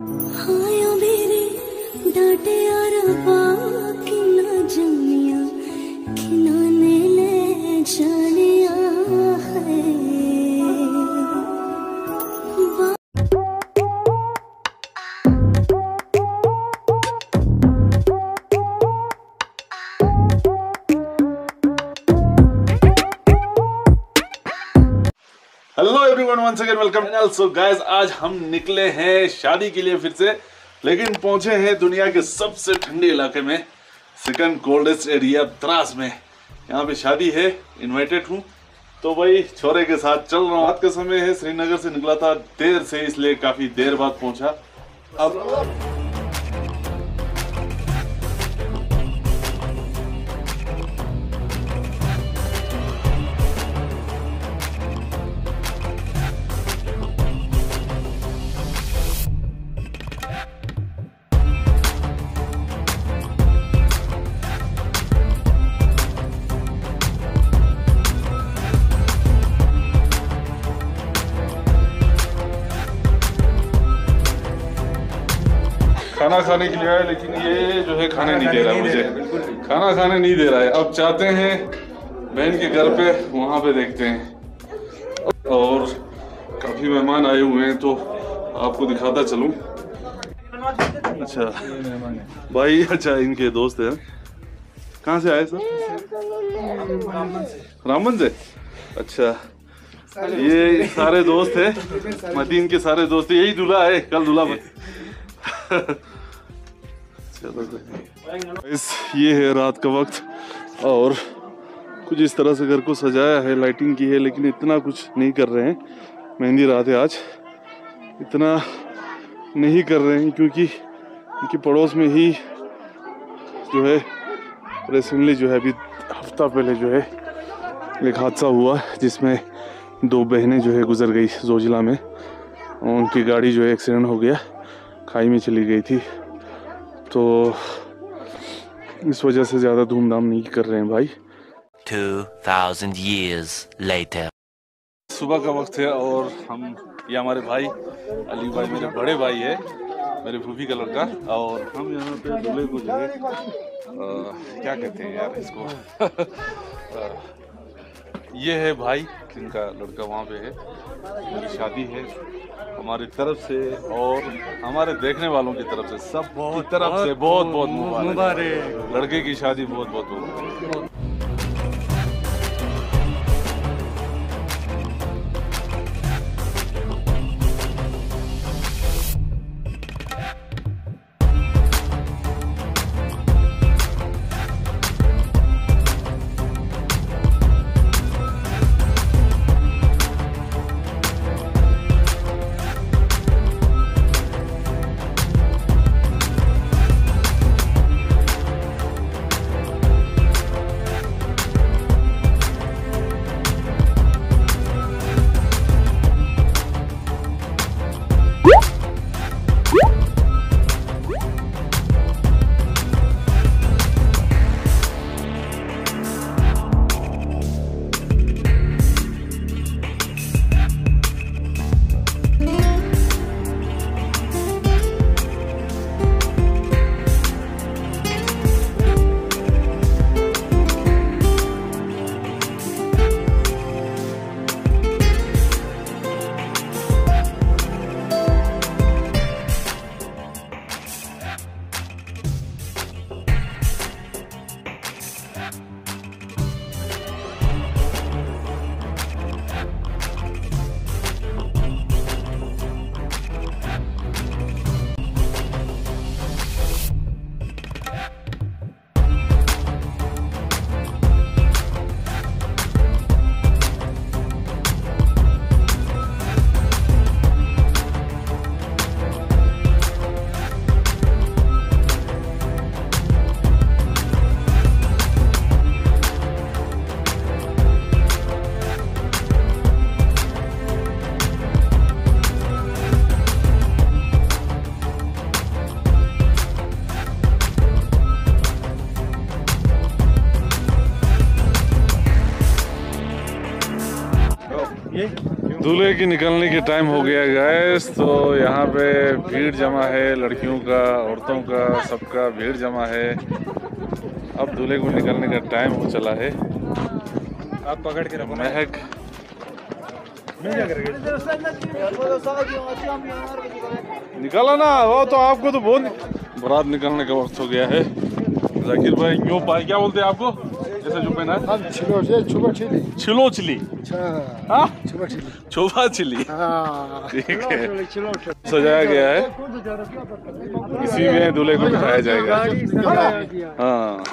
हायो मेरे डाटे आरबा किना जमिया किना ने ले जानिया है। Hello everyone, once again welcome channel. So guys, आज हम निकले हैं शादी के लिए फिर से, लेकिन पहुंचे हैं दुनिया के सबसे ठंडे इलाके में, सेकंड कोल्डेस्ट एरिया द्रास में। यहाँ पे शादी है, इनवाइटेड हूँ, तो वही छोरे के साथ चल रहा हूँ। रात का समय है, श्रीनगर से निकला था देर से, इसलिए काफी देर बाद पहुंचा। अब खाना खाने के लिए आया, लेकिन ये जो है खाने नहीं दे रहा है मुझे, खाना खाने नहीं दे रहा है। अब चाहते हैं बहन के घर पे, वहाँ पे देखते हैं। और काफी मेहमान आए हुए हैं, तो आपको दिखाता चलूं। अच्छा भाई, अच्छा इनके दोस्त हैं। कहाँ से आए सर? रामबन से। अच्छा, ये सारे दोस्त हैं, मदीन के सारे दोस्त। यही दूल्हा है, कल दूल्हा चलो। ये है रात का वक्त, और कुछ इस तरह से घर को सजाया है, लाइटिंग की है, लेकिन इतना कुछ नहीं कर रहे हैं। मेहंदी रात है आज, इतना नहीं कर रहे हैं क्योंकि उनके पड़ोस में ही जो है रिसेंटली जो है अभी हफ्ता पहले जो है एक हादसा हुआ, जिसमें दो बहनें जो है गुजर गई जोजिला में। उनकी गाड़ी जो है एक्सीडेंट हो गया, खाई में चली गई थी, तो इस वजह से ज़्यादा धूमधाम नहीं कर रहे हैं भाई। 2000 years later. सुबह का वक्त है, और हम, ये हमारे भाई अली भाई, मेरे बड़े भाई है, मेरे फूफी का लड़का, और हम यहाँ पे दूल्हे को जो है क्या कहते हैं यार इसको ये है भाई, जिनका लड़का वहाँ पे है। उनकी शादी है हमारी तरफ से, और हमारे देखने वालों की तरफ से, सब की तरफ से बहुत बहुत मुबारक। लड़के की शादी बहुत बहुत मुबारक। दूल्हे की निकलने के टाइम हो गया गैस। तो यहाँ पे भीड़ जमा है, लड़कियों का, औरतों का, सबका भीड़ जमा है। अब दूल्हे को निकलने का टाइम हो चला है। आप पकड़ के रखो। महक निकाला ना, वो तो आपको तो बहुत बारात निकलने का वक्त हो गया है। जाकिर भाई क्यों क्या बोलते हैं आपको, जैसे जो पहना है? छिलो चिली, छोबा चिली, ठीक है, सजाया गया है। इसी में दूल्हे को बिठाया जाएगा। हाँ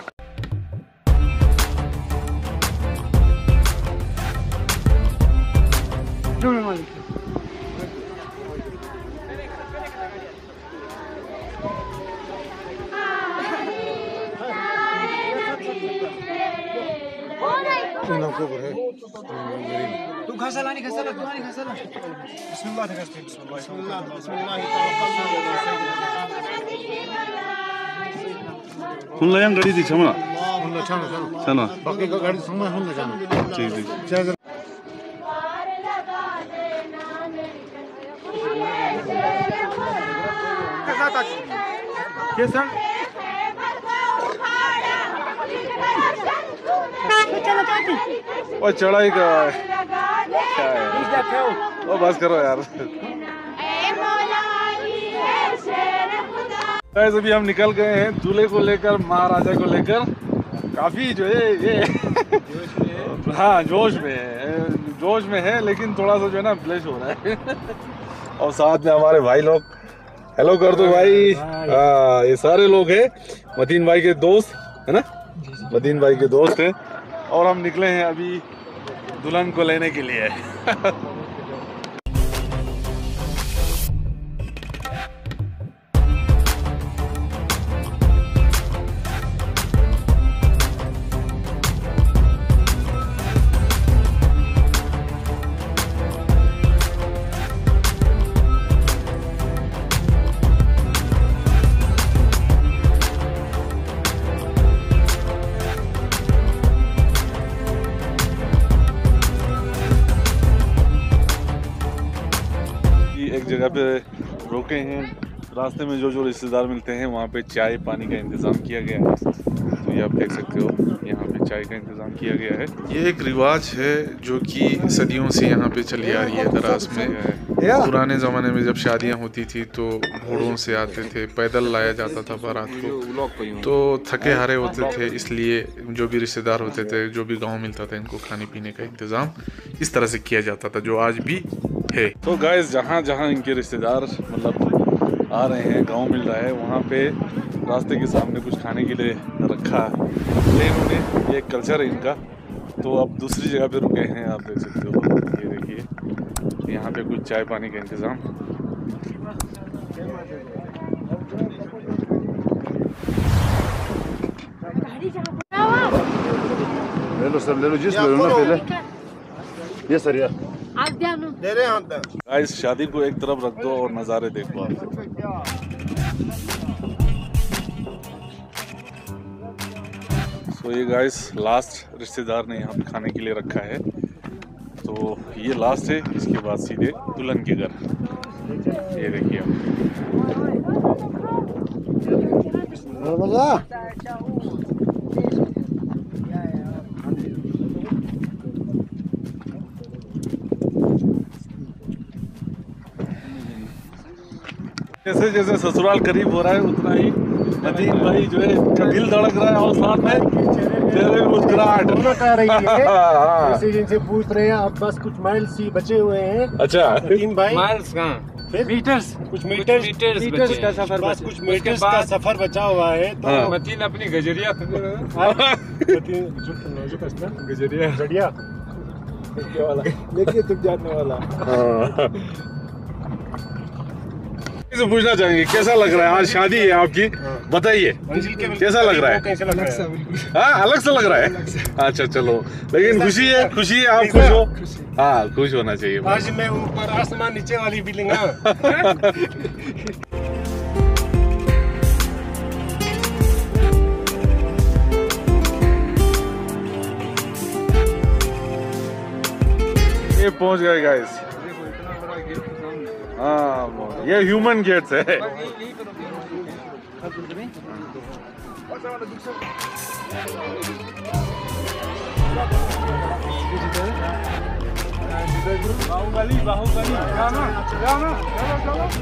तू घसाला नहीं घसाला तू नहीं घसाला बिस्मिल्लाह करते बिस्मिल्लाह हुनला yang गाड़ी दी छमना हुनला छाना छना बाकी का गाड़ी संग हुनला जाना ठीक ठीक। कैसा और चढ़ाई का क्या है? ओ बस करो यार। गाइस अभी हम निकल गए हैं दूल्हे को लेकर, महाराजा को लेकर। काफी जो है ये हाँ जोश में है लेकिन थोड़ा सा जो है ना ब्लश हो रहा है। और साथ में हमारे भाई लोग, हेलो कर दो भाई। हाँ ये सारे लोग हैं मतीन भाई के दोस्त है ना, मतीन भाई के दोस्त हैं। और हम निकले हैं अभी दुल्हन को लेने के लिए। एक जगह पे रोके हैं, रास्ते में जो रिश्तेदार मिलते हैं वहाँ पे चाय पानी का इंतज़ाम किया गया है। तो ये आप देख सकते हो, यहाँ पे चाय का इंतज़ाम किया गया है। ये एक रिवाज है जो कि सदियों से यहाँ पे चली आ रही है दराज में। पुराने ज़माने में जब शादियाँ होती थी तो घोड़ों से आते थे, पैदल लाया जाता था बारात को। तो थके हारे होते थे, इसलिए जो भी रिश्तेदार होते थे, जो भी गाँव मिलता था, इनको खाने पीने का इंतज़ाम इस तरह से किया जाता था, जो आज भी है। तो गाइस जहाँ जहाँ इनके रिश्तेदार मतलब आ रहे हैं, गांव मिल रहा है, वहाँ पे रास्ते के सामने कुछ खाने के लिए रखा है इन्होंने। ये एक कल्चर है इनका। तो अब दूसरी जगह पे रुके हैं, आप देख सकते हो, ये देखिए यहाँ पे कुछ चाय पानी का इंतज़ाम। ले लो सर, ले लो, जिस ले लो ना पहले। ये सर यार दे रहे हैं। गाइस शादी को एक तरफ रख दो और नज़ारे देखो आप। तो ये गाइस लास्ट रिश्तेदार ने यहाँ पे खाने के लिए रखा है। तो ये लास्ट है, इसके बाद सीधे दुल्हन के घर। ये देखिए जैसे जैसे ससुराल करीब हो रहा है उतना ही मतीन भाई जो है इनका दिल धड़क रहा है और साथ में चेहरे में मुस्कुराहट कह रही है। जैसे जिनसे पूछ रहे हैं, अब बस कुछ माइल्स ही बचे हुए हैं। अच्छा मतीन भाई माइल्स कहाँ, मीटर्स, कुछ मीटर्स का सफर बस, कुछ मीटर्स का सफर बचा हुआ है। तो मतीन अपनी गजरिया गजरिया लेके तुम जाने वाला। से पूछना चाहेंगे कैसा लग रहा है, आज शादी है आपकी, बताइए कैसा लग रहा है? हाँ अलग से लग रहा है। अच्छा चलो, लेकिन खुशी है, खुशी है, आप खुश हो? हाँ खुश होना चाहिए। आज मैं ऊपर आसमान नीचे वाली फीलिंग। ये पहुंच गए गाइस, हाँ ये ह्यूमन गेट्स है। बाहुबली बाहुबली जाना जाना चलो चलो।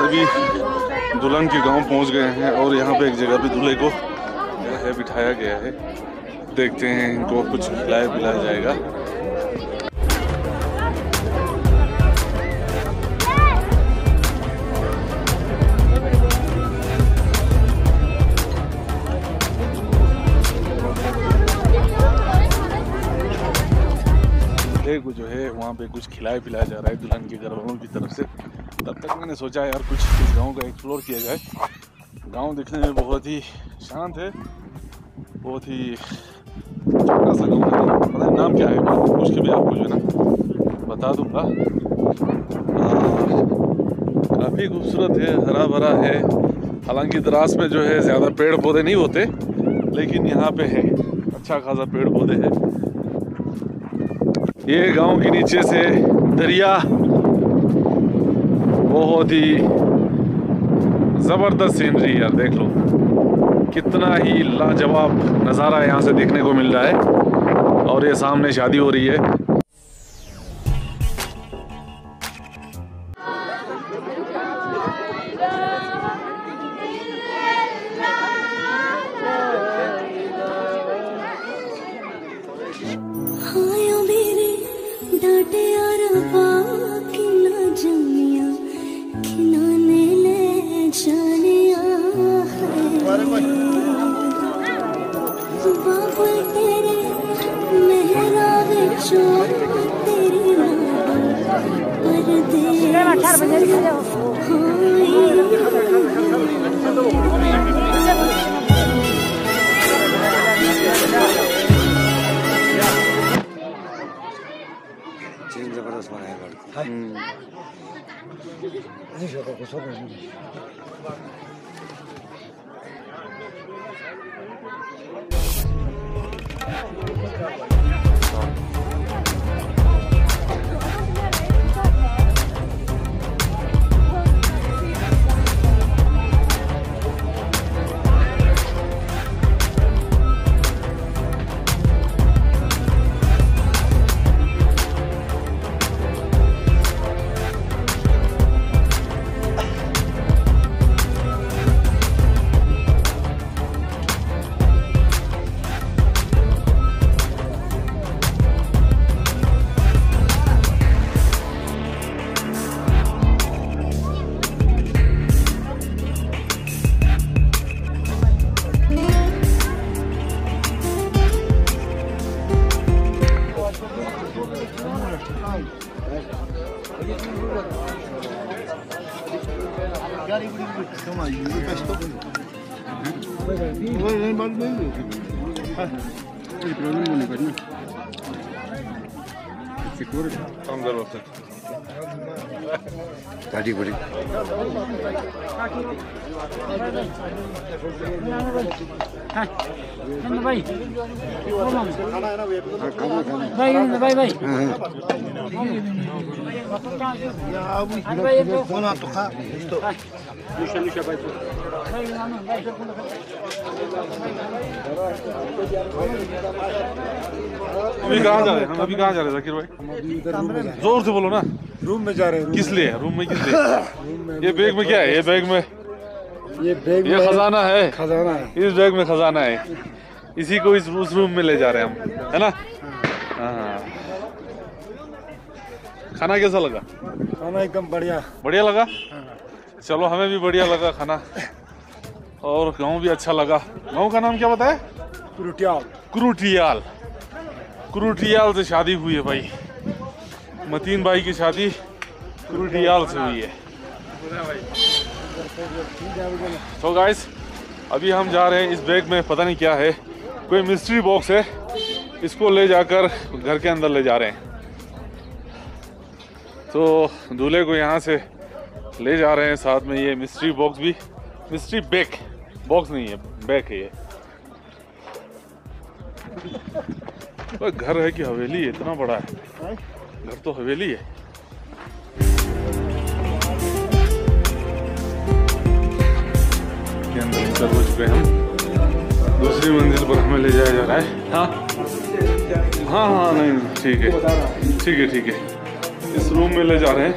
अभी दुल्हन के गांव पहुंच गए हैं और यहाँ पे एक जगह पे दूल्हे को है बिठाया गया है। देखते हैं इनको कुछ खिलाया पिलाया जाएगा। को जो है वहाँ पे कुछ खिलाया पिलाया जा रहा है दुल्हन के घर वालों की तरफ से। तब तक मैंने सोचा यार कुछ इस गांव का एक्सप्लोर किया जाए। गांव दिखने में बहुत ही शांत है, बहुत ही छोटा सा गांव है। पता नहीं नाम क्या है, पूछ के भी आपको जो है ना बता दूंगा। काफ़ी खूबसूरत है, हरा भरा है। हालांकि द्रास में जो है ज़्यादा पेड़ पौधे नहीं होते, लेकिन यहाँ पे है अच्छा खासा पेड़ पौधे हैं। ये गांव के नीचे से दरिया, बहुत ही ज़बरदस्त सीनरी यार, देख लो कितना ही लाजवाब नज़ारा यहाँ से देखने को मिल रहा है। और ये सामने शादी हो रही है। गाड़ी बड़ी अभी कहाँ जा रहे हैं हम? अभी कहाँ जा रहे हैं जाकिर भाई? जोर से बोलो ना। रूम में जा रहे हैं। किस लिए? रूम में किस लिए? ये बैग में क्या है? ये बैग में ये खजाना है। खजाना है। इस बैग में खजाना है। इसी को उस रूम में ले जा रहे हैं हम, है ना? हाँ। खाना कैसा लगा? खाना एकदम बढ़िया। बढ़िया लगा? चलो हमें भी बढ़िया लगा खाना, और गाँव भी अच्छा लगा। गाँव का नाम क्या बताया? कुरुटियाल। कुरुटियाल। कुरुटियाल से शादी हुई है भाई, मतीन भाई की शादी कुरुटियाल से हुई है। तो गाइस अभी हम जा रहे हैं, इस बैग में पता नहीं क्या है, कोई मिस्ट्री बॉक्स है, इसको ले जाकर घर के अंदर ले जा रहे हैं। तो दूल्हे को यहाँ से ले जा रहे हैं, साथ में ये मिस्ट्री बॉक्स भी, मिस्ट्री बैग, बॉक्स नहीं है बैग है ये। तो घर है कि हवेली है? इतना बड़ा है घर, तो हवेली है। के अंदर इंटर हो चुके हैं हम, दूसरी मंजिल पर हमें ले जाया जा रहा है। हाँ हाँ हाँ, नहीं ठीक है ठीक है ठीक है, इस रूम में ले जा रहे हैं।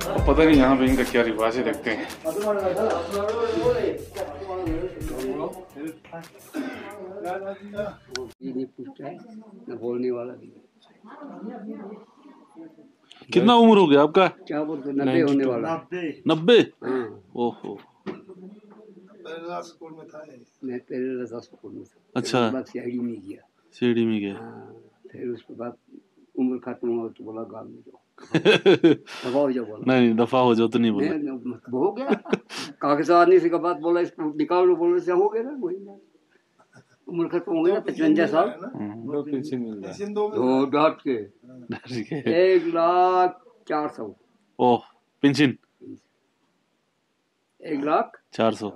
और पता नहीं यहाँ पे इनका क्या रिवाज है, देखते हैं। बोलने वाला कितना उम्र हो गया आपका? क्या बोलते? 90 होने वाला। 90? ओहो, स्कूल में था। मैं पहले स्कूल में था। अच्छा, सीआईडी में गया। सीआईडी में गया। फिर उसके बाद उम्र खत्म हुआ तो बोला गाँव में जाओ। दफा हो जाओ बोला। नहीं, दफा हो जाओ तो नहीं बोला। हो गया कागज आने से के बाद बोला इसको निकाल लो, बोले से हो गया ना, वही उम्र खत्म हो गया 55 साल। दो डाट के 1,04,000। ओह, पेंशन 1,04,000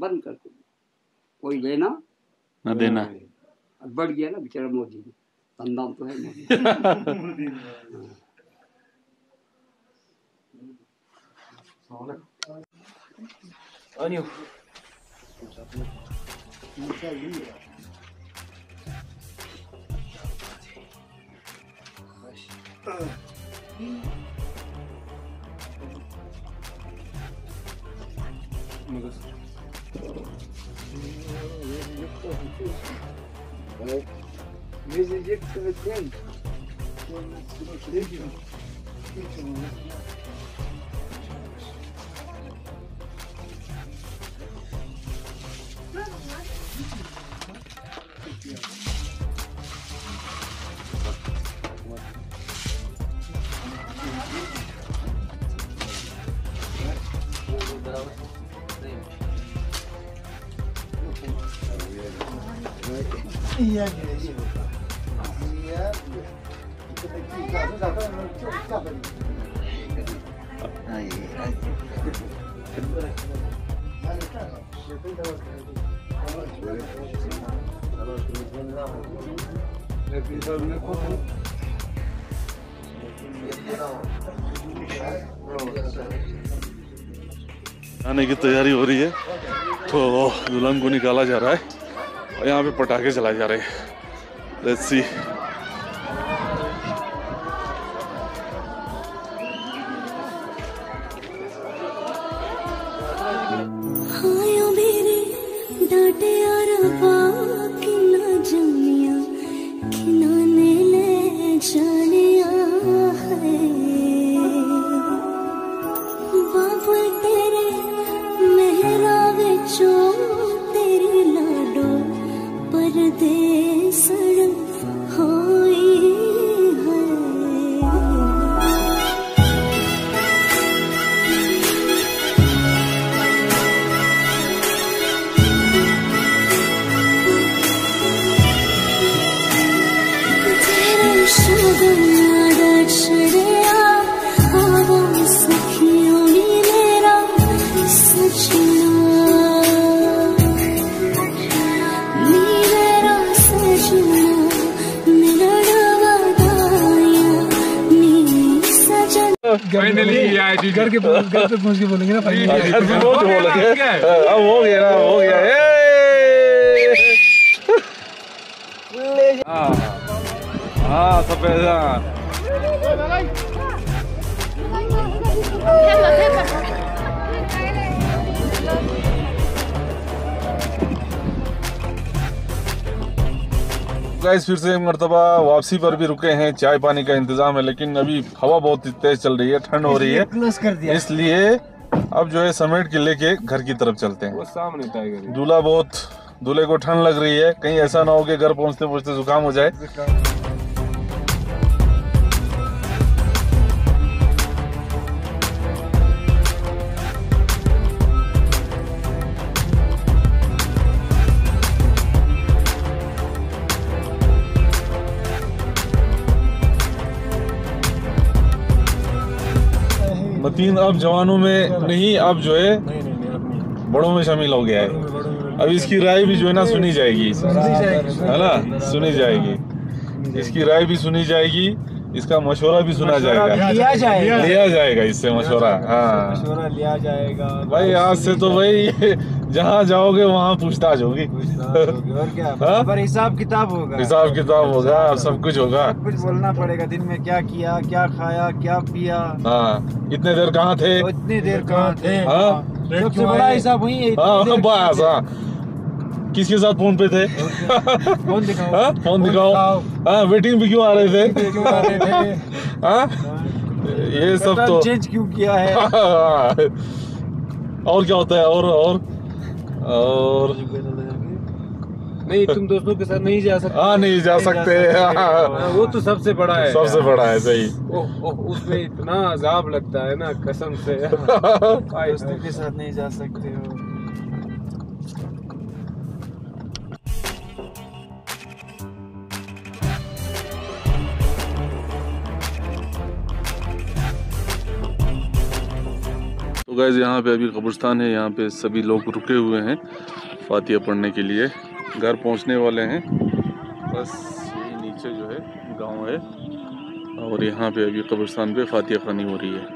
बंद कर दो, कोई लेना ना देना। बढ़ गया ना बेचारा मोदी ने, अंदाम तो है मोदी। आने की तैयारी हो रही है, तो दुल्हन को निकाला जा रहा है और यहाँ पे पटाखे चलाए जा रहे हैं। Let's see. डांटे और बाकी ना जानिया, किनाने ले जानिया है। बाबुल तेरे मेहरा विचों तेरी लाडो परदेसड़ होई है। फाइनली घर पे पहुंच के बोलेंगे ना, फाइनली घर पे पहुंच के बोलेंगे। अब हो गया ना, हो गया। हाँ सफेद। गाइस फिर से एक मर्तबा वापसी पर भी रुके हैं, चाय पानी का इंतजाम है, लेकिन अभी हवा बहुत तेज चल रही है, ठंड हो रही है, इसलिए अब जो है समेट के लेके घर की तरफ चलते हैं। वो सामने टाइगर दूल्हे को ठंड लग रही है, कहीं ऐसा ना हो कि घर पहुंचते पहुंचते जुकाम हो जाए। मतीन अब जवानों में नहीं, अब जो है बड़ों में शामिल हो गया है। अब इसकी राय भी जो है ना सुनी जाएगी, है ना, सुनी जाएगी, इसकी राय भी सुनी जाएगी, इसका मशवरा भी सुना जाएगा, लिया जाएगा इससे मशवरा। हाँ मशवरा लिया जाएगा भाई। आज से तो भाई जहाँ जाओगे वहाँ पूछताछ होगी, और क्या, पर हिसाब किताब होगा, हिसाब किताब होगा, सब कुछ होगा, सब कुछ बोलना पड़ेगा। दिन में क्या किया, क्या खाया, क्या पिया, हाँ इतने देर कहाँ थे, इतनी देर कहाँ थे, हाँ सबसे बड़ा हिसाब वही है। हाँ बस, हाँ किसके साथ फोन पे थे, फोन दिखाओ, हाँ फोन दिखाओ, हाँ वेटिंग भी क्यों आ रहे थे, हाँ ये सब तो चेंज क्यों किया है। और क्या होता है, और नहीं, तुम दोस्तों के साथ नहीं जा सकते, हाँ नहीं जा सकते, वो तो सबसे बड़ा है, सबसे बड़ा है, सही। उसमें इतना अजाब लगता है ना, कसम से दोस्तों के साथ नहीं जा सकते हो। तो गाइस यहाँ पे अभी कब्रिस्तान है, यहाँ पे सभी लोग रुके हुए हैं फातिहा पढ़ने के लिए, घर पहुँचने वाले हैं। बस यही नीचे जो है गांव है, और यहाँ पे अभी कब्रिस्तान पे फातिहा खानी हो रही है।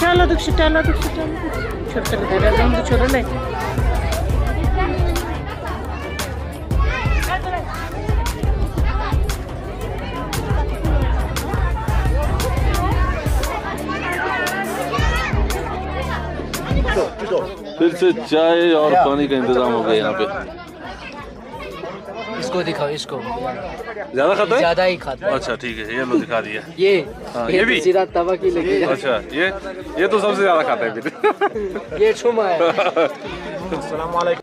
चलो दुख चलो छोटे छोटे ले फिर से चाय और पानी का इंतजाम हो गया यहाँ पे। इसको दिखाओ, इसको ज्यादा खाता है, ज्यादा ही खाता है। अच्छा ठीक है, ये लो दिखा दिया। ये भी सीधा तवा की लगी। अच्छा ये तो सबसे ज्यादा खाता है फिर। ये छुमा है। अस्सलाम वालेकुम।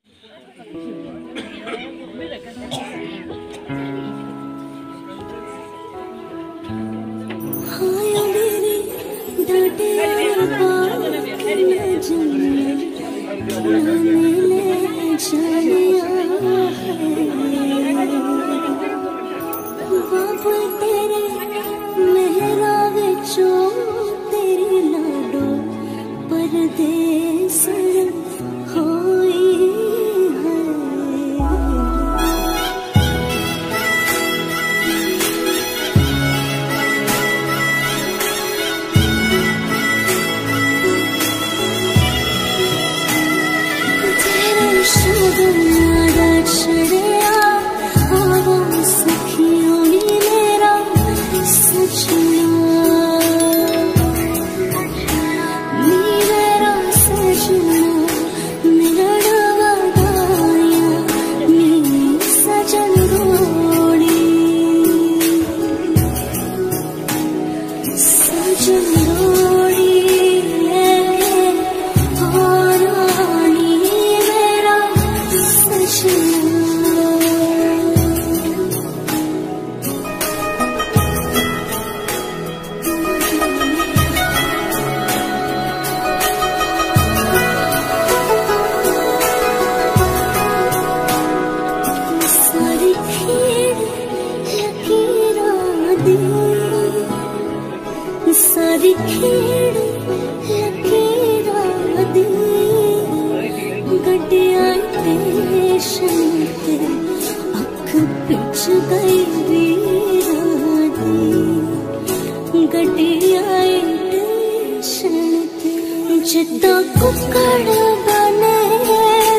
जिद्दां कुक्कड़ बने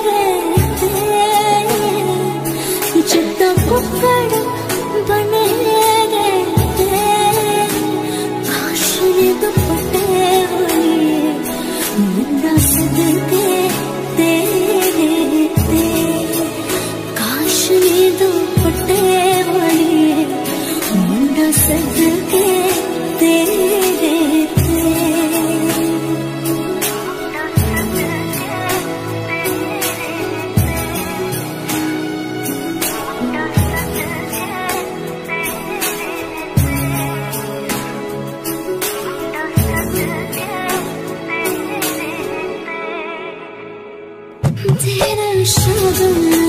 रहते, जिद्दां कुक्कड़ बने रहते, काश ने दुपट्टे होए मुंडा सदके तेरे ते, काश ने दुपट्टे होए मुंडा सदके तेरे ते। तेरा शगुन